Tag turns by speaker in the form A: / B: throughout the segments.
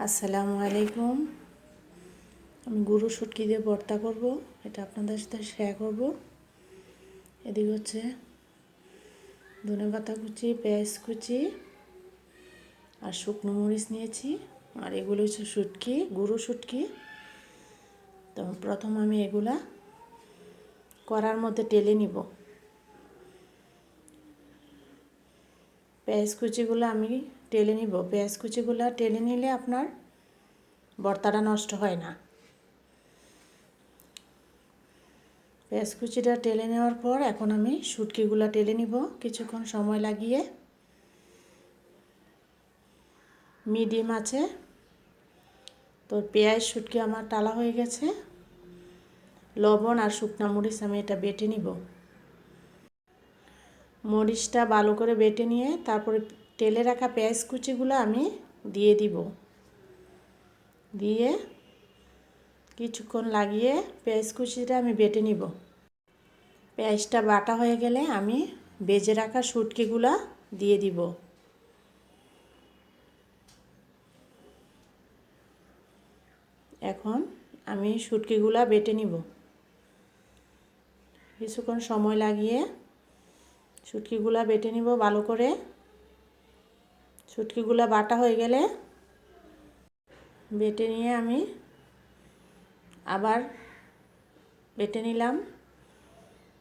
A: আসসালামু আলাইকুম। আমি গরু শুটকি দিয়ে ভর্তা করব, এটা আপনাদের সাথে শেয়ার করব। এদিকে হচ্ছে ধনেপাতা কুচি, পেঁয়াজ কুচি আর শুকনো মরিচ নিয়েছি। আর এগুলো হচ্ছে শুটকি, গরু শুটকি। তো প্রথম আমি এগুলা কড়ার মধ্যে টেলে নিব। পেঁয়াজ কুচিগুলো আমি টেলে নিব। পেঁয়াজ কুচিগুলো টেলে নিলে আপনার ভর্তাটা নষ্ট হয় না। পেঁয়াজ কুচিটা টেলে নেওয়ার পর এখন আমি শুটকিগুলো টেলে নিব কিছুক্ষণ সময় লাগিয়ে। মিডিয়াম আছে। তো পেঁয়াজ শুটকি আমার টালা হয়ে গেছে। লবণ আর শুকনো মরিচ আমি এটা বেটে নিব। মরিচটা ভালো করে বেটে নিয়ে তারপরে তেলে রাখা পেঁয়াজ কুচিগুলো আমি দিয়ে দিব। দিয়ে কিছুক্ষণ লাগিয়ে পেঁয়াজ কুচিটা আমি বেটে নিব। পেঁয়াজটা বাটা হয়ে গেলে আমি ভেজে রাখা শুটকিগুলো দিয়ে দিব। এখন আমি শুটকিগুলো বেটে নিব। কিছুক্ষণ সময় লাগিয়ে শুটকিগুলো বেটে নিব ভালো করে। শুটকিগুলো বাটা হয়ে গেলে বেটে নিয়ে আমি আবার বেটে নিলাম।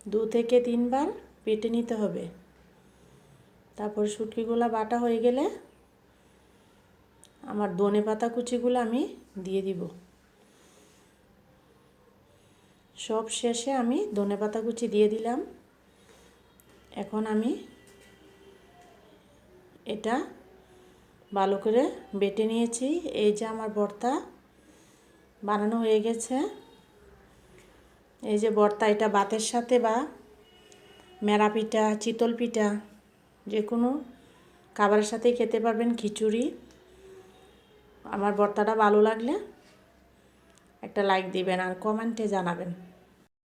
A: 2 থেকে 3 বার বেটে নিতে হবে। তারপর শুটকিগুলো বাটা হয়ে গেলে আমার ধনেপাতা কুচিগুলো আমি দিয়ে দিব। সব শেষে আমি ধনেপাতা কুচি দিয়ে দিলাম। এখন আমি এটা ভালো করে বেটে নিয়েছি। এই যে আমার ভর্তা বানানো হয়ে গেছে। এই যে ভর্তা, এটা ভাতের সাথে বা মেরা পিঠা, চিতল পিঠা যে কোনো খাবারের সাথেই খেতে পারবেন, খিচুড়ি। আমার ভর্তাটা ভালো লাগলে একটা লাইক দিবেন আর কমেন্টে জানাবেন।